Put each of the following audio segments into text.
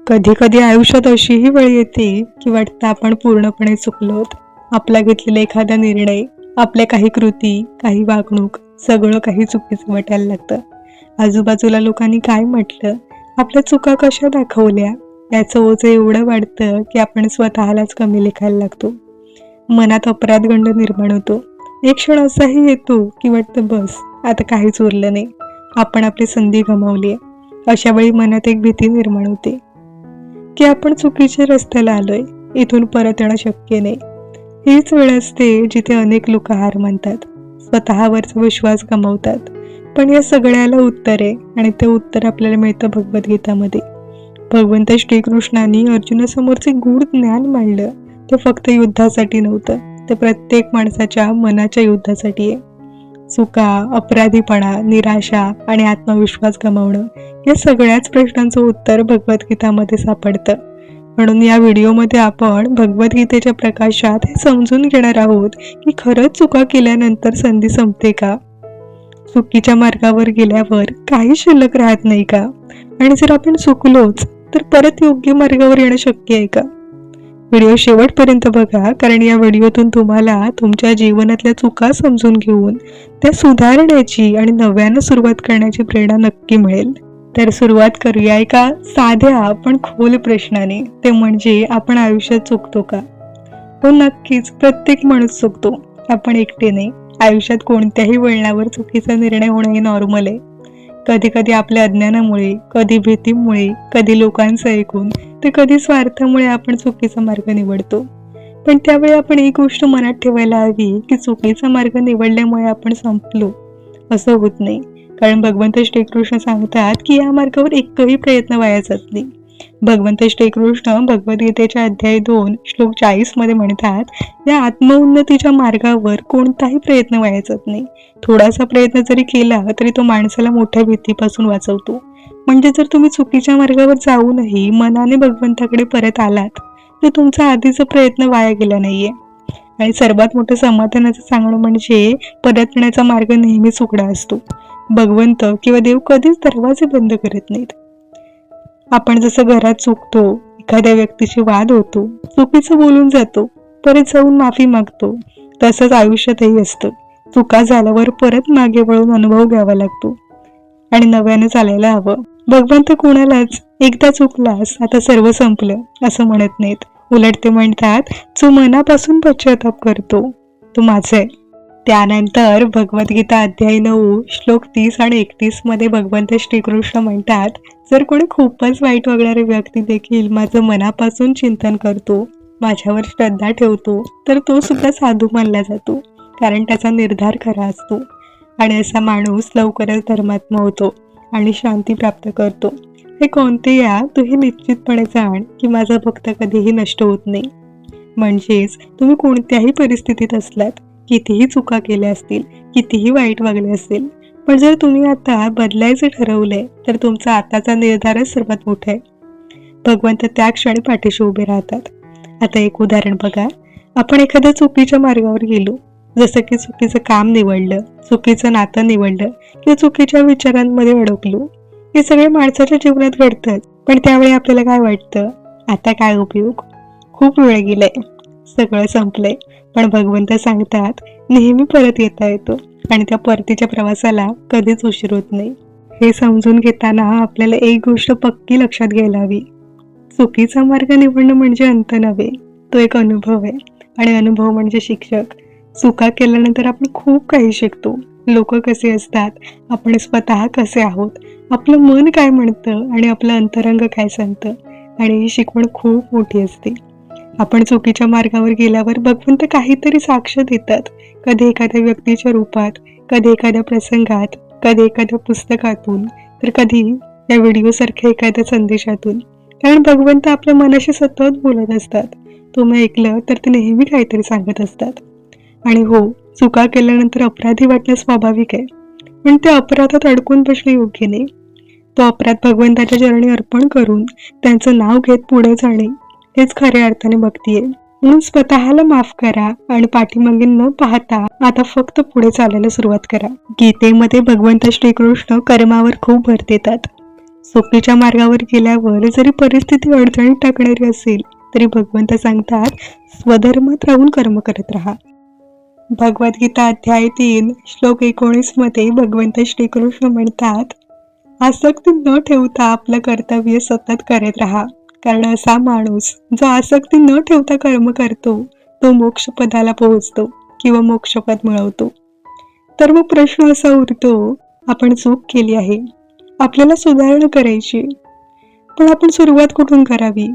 कधी कधी आयुष्यात अशीही वेळ येते की वाटतं आपण पूर्णपणे चुकलोत. आपला घेतलेला एखादा निर्णय, आपल्या काही कृती, काही वागणूक, सगळं काही चुकीचं वाटायला लागतं. आजूबाजूला लोकांनी काय म्हटलं, आपल्या चुका कशा दाखवल्या, याचं ओझं एवढं वाढतं की आपण स्वतःलाच कमी लेखायला लागतो. मनात अपराधगंड निर्माण होतो. एक क्षण असाही येतो की वाटतं बस, आता काहीच उरलं नाही, आपण आपली संधी गमावली आहे. अशा वेळी मनात एक भीती निर्माण होते की आपण चुकीच्या रस्त्याला आलोय, इथून परत येणं शक्य नाही. हीच वेळ असते जिथे अनेक लोक हार मानतात, स्वतःवरचा विश्वास गमावतात. पण या सगळ्याला उत्तर आहे, आणि ते उत्तर आपल्याला मिळतं भगवद्गीतामध्ये. भगवंत श्रीकृष्णांनी अर्जुनासमोरचे गूढ ज्ञान मांडलं. ते फक्त युद्धासाठी नव्हतं, ते प्रत्येक माणसाच्या मनाच्या युद्धासाठी आहे. चुका, अपराधीपणा, निराशा आणि आत्मविश्वास गमावणं, या सगळ्याच प्रश्नांचं उत्तर भगवद्गीतामध्ये सापडतं. म्हणून या व्हिडिओमध्ये आपण भगवद्गीतेच्या प्रकाशात हे समजून घेणार आहोत की खरंच चुका केल्यानंतर संधी संपते का? चुकीच्या मार्गावर गेल्यावर काही शिल्लक राहत नाही का? आणि जर आपण चुकलोच तर परत योग्य मार्गावर येणं शक्य आहे का? व्हिडिओ शेवटपर्यंत बघा, कारण या व्हिडिओतून तुम्हाला तुमच्या जीवनातल्या चुका समजून घेऊन त्या सुधारण्याची आणि नव्यानं सुरुवात करण्याची प्रेरणा नक्की मिळेल. तर सुरुवात करूया एका साध्या पण खोल प्रश्नाने, ते म्हणजे आपण आयुष्यात चुकतो का? हो, नक्कीच, प्रत्येक माणूस चुकतो. आपण एकटे नाही. आयुष्यात कोणत्याही वळणावर चुकीचा निर्णय होणं हे नॉर्मल आहे. कधी कधी आपल्या अज्ञानामुळे, कधी भीतीमुळे, कधी लोकांचं ऐकून, तर कधी स्वार्थामुळे आपण चुकीचा मार्ग निवडतो. पण त्यावेळी आपण एक गोष्ट मनात ठेवायला हवी की चुकीचा मार्ग निवडल्यामुळे आपण संपलो असं होत नाही. कारण भगवंत श्रीकृष्ण सांगतात की या मार्गावर एकही प्रयत्न वाया जात नाही. भगवंत श्रीकृष्ण भगवद्गीतेच्या अध्याय 2 श्लोक 40 मध्ये म्हणतात, या आत्मउन्नतीच्या मार्गावर कोणताही प्रयत्न वाया जात नाही. थोडासा प्रयत्न जरी केला तरी तो माणसाला मोठ्या भीतीपासून वाचवतो. म्हणजे जर तुम्ही चुकीच्या मार्गावर जाऊनही मनाने भगवंताकडे परत आलात तर तुमचा आधीचा प्रयत्न वाया गेला नाहीये. आणि सर्वात मोठं समाधानाचं सांगणं म्हणजे परतण्याचा मार्ग नेहमीच उघडा असतो. भगवंत किंवा देव कधीच दरवाजे बंद करत नाहीत. आपण जसं घरात चुकतो, एखाद्या व्यक्तीशी वाद होतो, चुकीचं बोलून जातो, परत जाऊन माफी मागतो, तसंच आयुष्यातही असतं. चुका झाल्यावर परत मागे वळून अनुभव घ्यावा लागतो आणि नव्यानं चालायला हवं. भगवंत कोणालाच एकदा चुकलास आता सर्व संपलं असं म्हणत नाहीत. उलट ते म्हणतात, जो मनापासून पश्चाताप करतो तो माझा आहे. त्यानंतर भगवद्गीता अध्याय 9 श्लोक 30 आणि 31 मध्ये भगवंत श्रीकृष्ण म्हणतात, जर कोणी खूपच वाईट वागणारी व्यक्ती देखील माझं मनापासून चिंतन करतो, माझ्यावर श्रद्धा ठेवतो, तर तो सुद्धा साधू मानला जातो, कारण त्याचा निर्धार खरा असतो. आणि असा माणूस लवकरच धर्मात्मा होतो आणि शांती प्राप्त करतो. हे कोणते या तू हे निश्चितपणे जाण की माझा भक्त कधीही नष्ट होत नाही. म्हणजेच तुम्ही कोणत्याही परिस्थितीत असलात, कितीही चुका केल्या असतील, कितीही वाईट वागले असेल, पण जर तुम्ही आता बदलायचं ठरवलंय तर तुमचा आताचा निर्धारच सर्वात मोठा आहे. भगवंत त्या क्षणी पाठीशी उभे राहतात. आता एक उदाहरण बघा. आपण एखाद्या चुकीच्या मार्गावर गेलो, जसं की चुकीचं काम निवडलं, चुकीचं नातं निवडलं किंवा चुकीच्या विचारांमध्ये अडकलो. हे सगळे माणसाच्या जीवनात घडतात. पण त्यावेळी आपल्याला काय वाटतं, आता काय उपयोग, खूप वेळ गेलाय, सगळं संपलंय. पण भगवंत सांगतात, नेहमी परत येता येतो आणि त्या परतीच्या प्रवासाला कधीच उशीर होत नाही. हे समजून घेताना आपल्याला एक गोष्ट पक्की लक्षात घ्यायला हवी. चुकीचा मार्ग निवडणं म्हणजे अंत नव्हे, तो एक अनुभव आहे. आणि अनुभव म्हणजे शिक्षक. चुका केल्यानंतर आपण खूप काही शिकतो. लोक कसे असतात, आपण स्वतः कसे आहोत, आपलं मन काय म्हणतं आणि आपलं अंतरंग काय सांगतं. आणि ही शिकवण खूप मोठी असते. आपण चुकीच्या मार्गावर गेल्यावर भगवंत काहीतरी साक्ष देतात. कधी एखाद्या व्यक्तीच्या रूपात, कधी एखाद्या प्रसंगात, कधी एखाद्या पुस्तकातून, तर कधी या व्हिडिओसारख्या एखाद्या संदेशातून. कारण भगवंत आपल्या मनाशी सतत बोलत असतात. तुम्ही ऐकलं तर ते नेहमी काहीतरी सांगत असतात. आणि हो, चुका केल्यानंतर अपराधी वाटणं स्वाभाविक आहे, पण त्या अपराधात अडकून बसणं योग्य नाही. तो अपराध भगवंताच्या चरणी अर्पण करून त्यांचं नाव घेत पुढे जाणे हेच खऱ्या अर्थाने भक्ती आहे. म्हणून स्वतःला माफ करा आणि पाठीमागे न पाहता आता फक्त पुढे चालायला सुरुवात करा. गीतेमध्ये भगवंत श्रीकृष्ण कर्मावर खूप भर देतात. चुकीच्या मार्गावर गेल्यावर जरी परिस्थिती अडचणीत टाकणारी असेल तरी भगवंत सांगतात, स्वधर्मात राहून कर्म करत राहा. भगवद्गीता अध्याय 3 श्लोक 19 मध्ये भगवंत श्रीकृष्ण म्हणतात, आसक्ती न ठेवता आपलं कर्तव्य सतत करत राहा, कारण असा माणूस जो आसक्ती न ठेवता कर्म करतो तो मोक्षपदाला पोहोचतो किंवा मोक्षपद मिळवतो. तर मग प्रश्न असा उरतो, आपण चूक केली आहे, आपल्याला सुधारणा करायची, पण आपण सुरुवात कुठून करावी?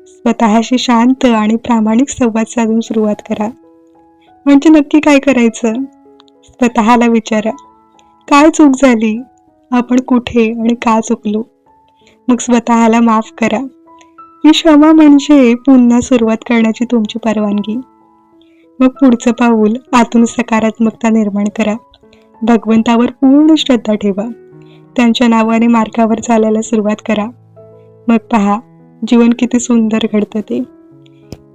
स्वतःशी शांत आणि प्रामाणिक संवाद साधून सुरुवात करा. म्हणजे नक्की काय करायचं? स्वतःला विचारा, काय चूक झाली, आपण कुठे आणि का चुकलो. मग स्वतःला माफ करा. ही क्षमा म्हणजे पुन्हा सुरुवात करण्याची तुमची परवानगी. मग पुढचं पाऊल, आतून सकारात्मकता निर्माण करा. भगवंतावर पूर्ण श्रद्धा ठेवा. त्यांच्या नावाने मार्गावर चालायला सुरुवात करा. मग पहा, जीवन किती सुंदर घडतं ते.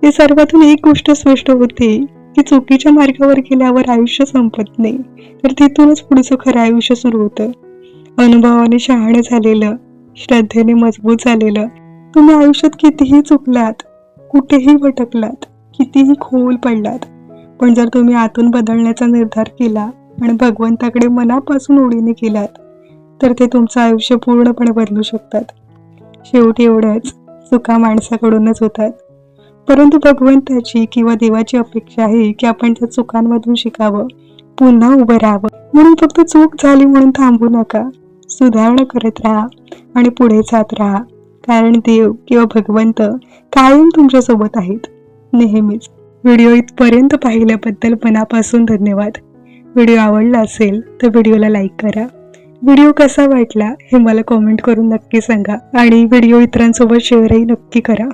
या सर्वातून एक गोष्ट स्पष्ट होते की चुकीच्या मार्गावर गेल्यावर आयुष्य संपत नाही, तर तिथूनच पुढचं खरं आयुष्य सुरू होतं. अनुभवाने शहाणे झालेलं, श्रद्धेने मजबूत झालेलं. तुम्ही आयुष्यात कितीही चुकलात, कुठेही भटकलात, कितीही खोल पडलात, पण जर तुम्ही आतून बदलण्याचा निर्धार केला आणि भगवंताकडे मनापासून ओढीने केलात तर ते तुमचं आयुष्य पूर्णपणे बदलू शकतात. शेवटी एवढंच, चुका माणसाकडूनच होतात, परंतु भगवंताची किंवा देवाची अपेक्षा आहे की आपण त्या चुकांमधून शिकावं, पुन्हा उभं राहावं. म्हणून फक्त चूक झाली म्हणून थांबू नका, सुधारणा करत राहा आणि पुढे जात राहा. कारण देव किंवा भगवंत कायम तुमच्यासोबत आहेत, नेहमीच. व्हिडिओ इथपर्यंत पाहिल्याबद्दल मनापासून धन्यवाद. व्हिडिओ आवडला असेल तर व्हिडिओला लाईक करा. व्हिडिओ कसा वाटला हे मला कमेंट करून नक्की सांगा आणि व्हिडिओ इतरांसोबत शेअरही नक्की करा.